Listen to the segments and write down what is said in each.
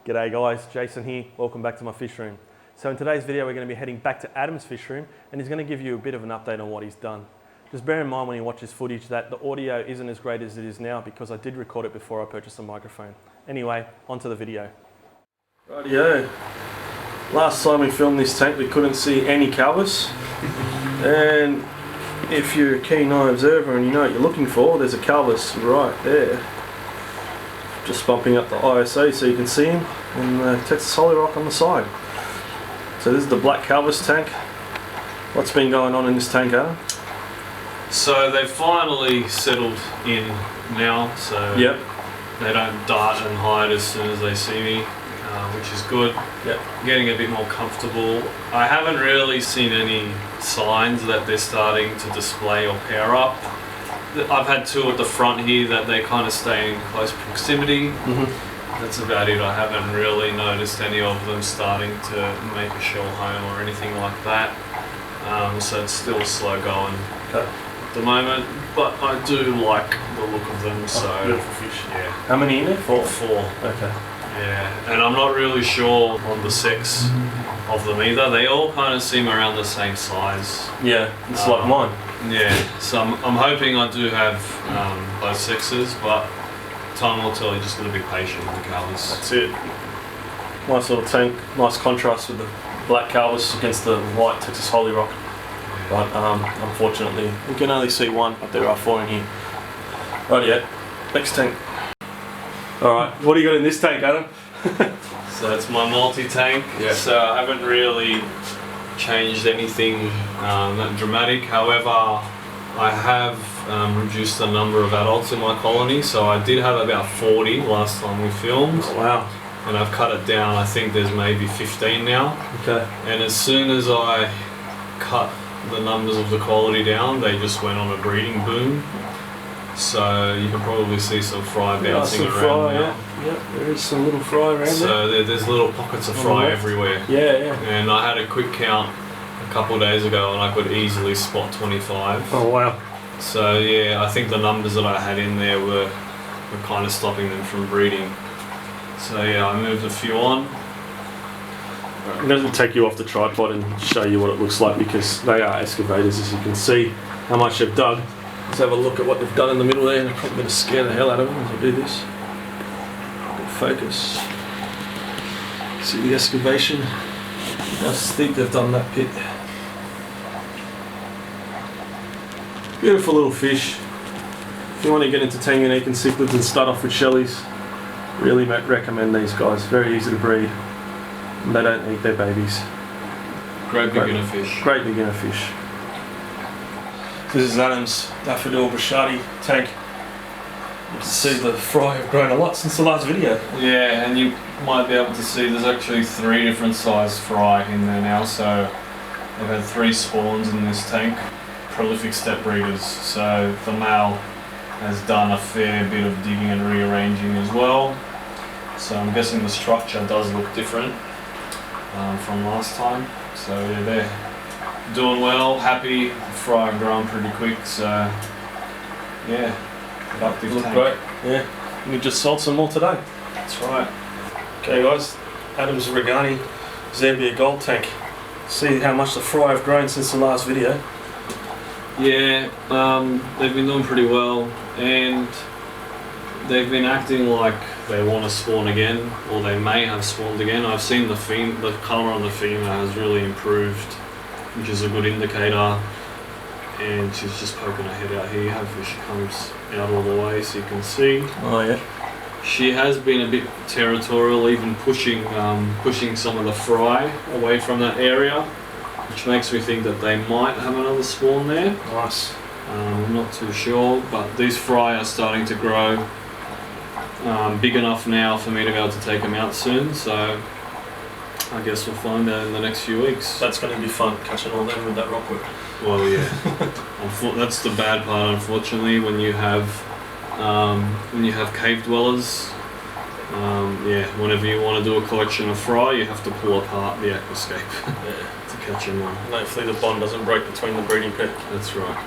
G'day guys, Jason here. Welcome back to my fish room. So in today's video we're going to be heading back to Adam's fish room and he's going to give you a bit of an update on what he's done. Just bear in mind when you watch this footage that the audio isn't as great as it is now because I did record it before I purchased a microphone. Anyway, onto the video. Rightio. Last time we filmed this tank we couldn't see any Calvus, and if you're a keen eye observer and you know what you're looking for, there's a Calvus right there. Just bumping up the ISO so you can see him, and Texas Holly Rock on the side. So this is the black Calvus tank. What's been going on in this tank, Adam? So they've finally settled in now, so yep. They don't dart and hide as soon as they see me, which is good. Yep. Getting a bit more comfortable. I haven't really seen any signs that they're starting to display or pair up. I've had two at the front here that they kind of stay in close proximity. That's about it. I haven't really noticed any of them starting to make a shell home or anything like that. So it's still slow going at the moment, but I do like the look of them. So beautiful fish. Yeah. How many in there? Four. Okay. Yeah, and I'm not really sure on the sex of them either. They all kind of seem around the same size. Yeah, it's like mine. Yeah, so I'm hoping I do have both sexes, but time will tell. You just got to be patient with the Calvus. That's it. Nice little tank, nice contrast with the black Calvus against the white Texas Holly Rock. But unfortunately, we can only see one, but there are four in here. Rightio, next tank. Alright, what do you got in this tank, Adam? So it's my multi-tank, so I haven't really changed anything that dramatic. However, I have reduced the number of adults in my colony, so I did have about 40 last time we filmed. Oh, wow. And I've cut it down. I think there's maybe 15 now. Okay. And as soon as I cut the numbers of the quality down, they just went on a breeding boom. So you can probably see some fry bouncing around now. Yeah, there is some little fry around there. So there's little pockets of fry everywhere. Yeah. And I had a quick count a couple of days ago and I could easily spot 25. Oh wow. So yeah, I think the numbers that I had in there were kind of stopping them from breeding. So yeah, I moved a few on. I'm going to take you off the tripod and show you what it looks like because they are excavators, as you can see how much they've dug. Let's have a look at what they've done in the middle there, and I'm probably going to scare the hell out of them as I do this. Good focus. See the excavation, how steep they've done that pit. Beautiful little fish. If you want to get into Tanganique and cichlids and start off with shellies, really recommend these guys. Very easy to breed. And they don't eat their babies. Great beginner fish. Great beginner fish. This is Adam's Daffodil Bushadi tank. You can see the fry have grown a lot since the last video. Yeah, and you might be able to see there's actually 3 different size fry in there now. So they've had 3 spawns in this tank. Prolific step breeders. So the male has done a fair bit of digging and rearranging as well. So I'm guessing the structure does look different from last time. So yeah, they're doing well, happy. Fry have grown pretty quick, so yeah, productive Look tank. great. Yeah, we just sold some more today. That's right. Okay guys, Adam's Regani Zambia Gold tank. See how much the fry have grown since the last video. Yeah, they've been doing pretty well, and they've been acting like they want to spawn again, or they may have spawned again. I've seen the colour on the female has really improved, which is a good indicator. And she's just poking her head out here. Hopefully she comes out all the way so you can see. Oh yeah. She has been a bit territorial, even pushing some of the fry away from that area, which makes me think that they might have another spawn there. Nice. I'm not too sure, but these fry are starting to grow big enough now for me to be able to take them out soon. So I guess we'll find out in the next few weeks. That's going to be fun, catching all them with that rockwood. Well, yeah. That's the bad part, unfortunately, when you have cave dwellers. Yeah, whenever you want to do a collection of fry, you have to pull apart the aquascape to catch them all. And hopefully the bond doesn't break between the breeding pair. That's right.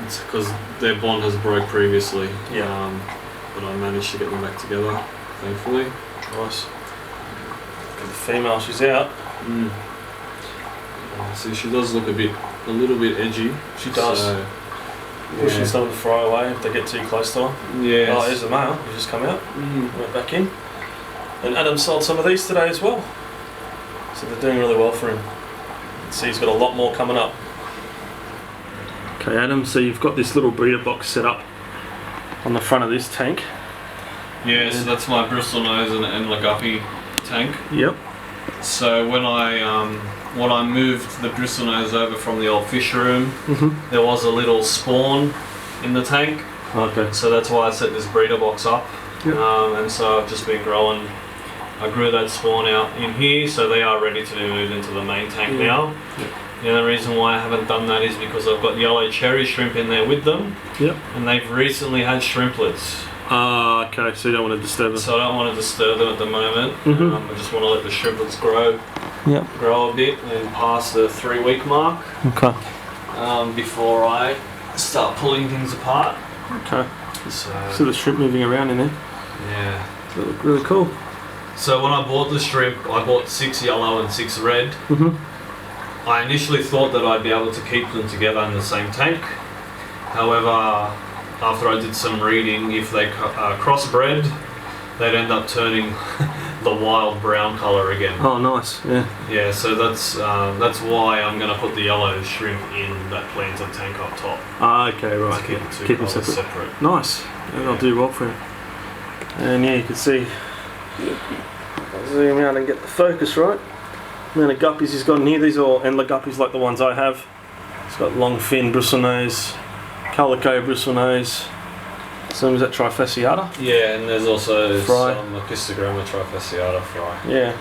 It's because their bond has broke previously. Yeah. But I managed to get them back together, thankfully. Nice. the female, she's out. See, she does look a little bit edgy. She does. So, pushing some of the fry away if they get too close to her. Yeah. Oh, there's the male. He's just come out. Went back in. And Adam sold some of these today as well. So they're doing really well for him. See, he's got a lot more coming up. Okay, Adam, so you've got this little breeder box set up on the front of this tank. Yeah, so that's my Bristlenose and Endler Guppy tank. Yep. So when I moved the Bristlenose over from the old fish room, there was a little spawn in the tank. Okay. So that's why I set this breeder box up. Yep. And so I've just been growing. I grew that spawn out in here, so they are ready to be moved into the main tank now. Yep. The only reason why I haven't done that is because I've got yellow cherry shrimp in there with them. Yep. And they've recently had shrimplets. Ah, okay, so you don't want to disturb them. So I don't want to disturb them at the moment. I just want to let the shrimplets grow a bit and pass the 3-week mark. Okay. Before I start pulling things apart. Okay. So the shrimp moving around in there. Yeah. They look really cool. So when I bought the shrimp, I bought 6 yellow and 6 red. I initially thought that I'd be able to keep them together in the same tank. However, after I did some reading, if they crossbred, they'd end up turning the wild brown colour again. Oh, nice. Yeah. Yeah, so that's why I'm going to put the yellow shrimp in that planted tank up top. Ah, okay, right. To keep the two keep them colours separate. separate. Nice. Yeah, they'll do well for him. And yeah, you can see. I'll zoom out and get the focus right. The amount of guppies he's got in here. These are all Endler Guppies like the ones I have. He's got Longfin, Bristlenose, Calico, Bristlenose. Some is that Trifascia Yada? Yeah, and there's also Fry. some Apistogramma Trifasciata fry. Yeah.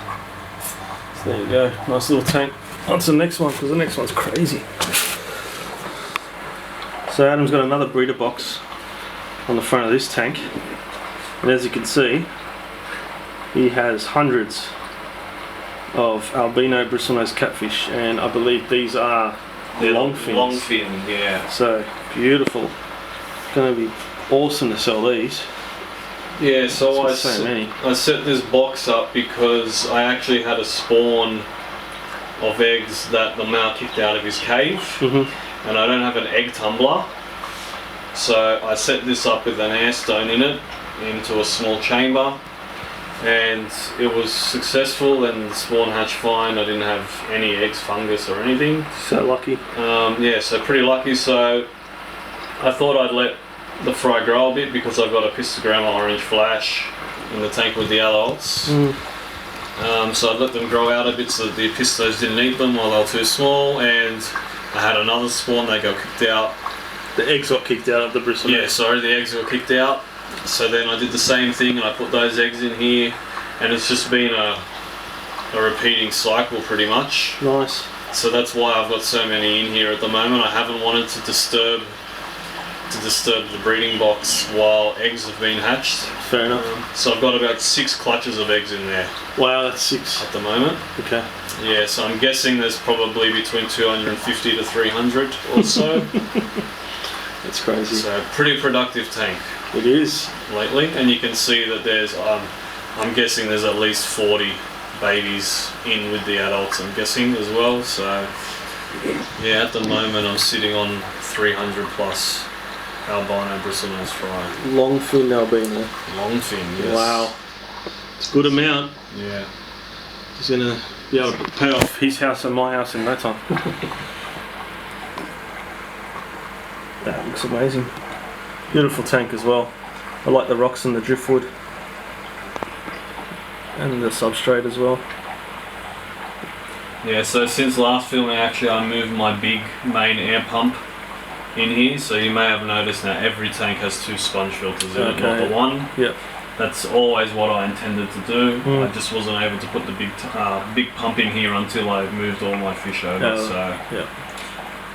So there you go. Nice little tank. On to the next one, because the next one's crazy. So Adam's got another breeder box on the front of this tank. And as you can see, he has hundreds of albino Bristlenose catfish, and I believe these are Longfins. Longfin, yeah. So beautiful. Going to be awesome to sell these. Yeah, so I many. set this box up because I actually had a spawn of eggs that the male kicked out of his cave, and I don't have an egg tumbler. So I set this up with an air stone in it, into a small chamber, and it was successful and the spawn hatched fine. I didn't have any eggs, fungus or anything. So lucky. Yeah, so pretty lucky. So I thought I'd let the fry grow a bit because I've got a Apistogramma orange flash in the tank with the adults. So I let them grow out a bit so that the Apistos didn't eat them while they were too small, and I had another spawn, they got kicked out. The eggs got kicked out of the Bristlenose. Yeah, sorry, the eggs got kicked out. So then I did the same thing and I put those eggs in here, and it's just been a repeating cycle pretty much. Nice. So that's why I've got so many in here at the moment. I haven't wanted to disturb the breeding box while eggs have been hatched. Fair enough. So I've got about 6 clutches of eggs in there. Wow, that's 6 at the moment. Okay. Yeah, so I'm guessing there's probably between 250 to 300 or so. That's crazy. So pretty productive tank. It is. Lately, and you can see that there's, I'm guessing there's at least 40 babies in with the adults, I'm guessing as well. So yeah, at the moment I'm sitting on 300 plus albino Bristlenose fry. Longfin albino. Longfin, yes. Wow. It's a good amount. Yeah. He's going to be able to pay off his house and my house in no time. That looks amazing. Beautiful tank as well. I like the rocks and the driftwood. And the substrate as well. Yeah, so since last filming actually I moved my big main air pump in here, so you may have noticed now every tank has 2 sponge filters in it, not the one. Yep. That's always what I intended to do. I just wasn't able to put the big pump in here until I moved all my fish over.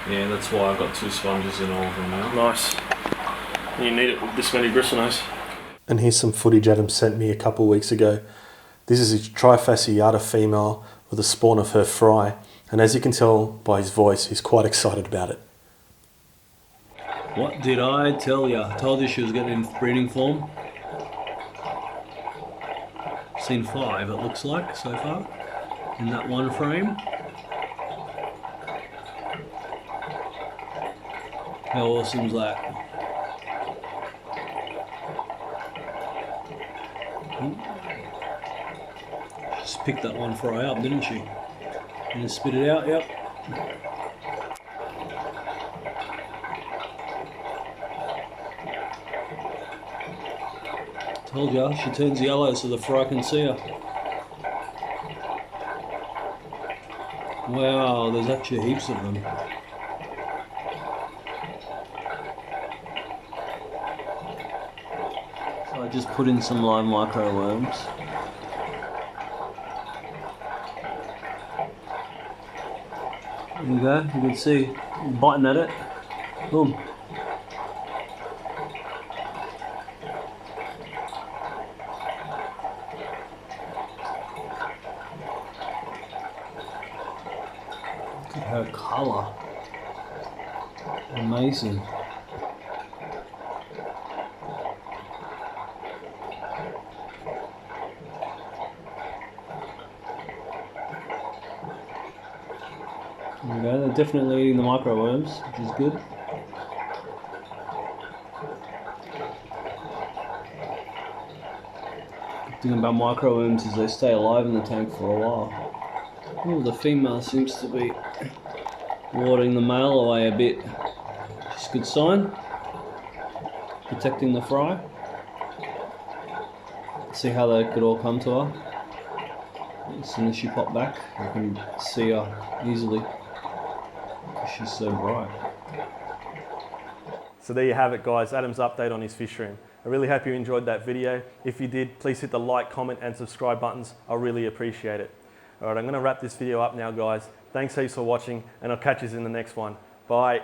Yeah, that's why I've got 2 sponges in all of them now. Nice. You need it with this many Bristlenose. And here's some footage Adam sent me a couple of weeks ago. This is a Trifascia Yada female with a spawn of her fry, and as you can tell by his voice, he's quite excited about it. What did I tell you? I told you she was getting in breeding form. Seen 5 it looks like so far in that one frame. How awesome is that? Just picked that one fry up, didn't she? And just spit it out, yep. Told ya, she turns yellow so the fry can see her. Wow, there's actually heaps of them. So I just put in some live microworms. There you go, you can see, biting at it. Boom. Look at her colour. Amazing. There we go, they're definitely eating the microworms, which is good. The thing about microworms is they stay alive in the tank for a while. Oh, the female seems to be warding the male away a bit. Which is a good sign. Protecting the fry. See how they could all come to her. As soon as she popped back, you can see her easily. She's so bright. So there you have it, guys, Adam's update on his fish room. I really hope you enjoyed that video. If you did, please hit the like, comment and subscribe buttons. I really appreciate it. All right, I'm going to wrap this video up now, guys. Thanks heaps for watching, and I'll catch you in the next one. Bye.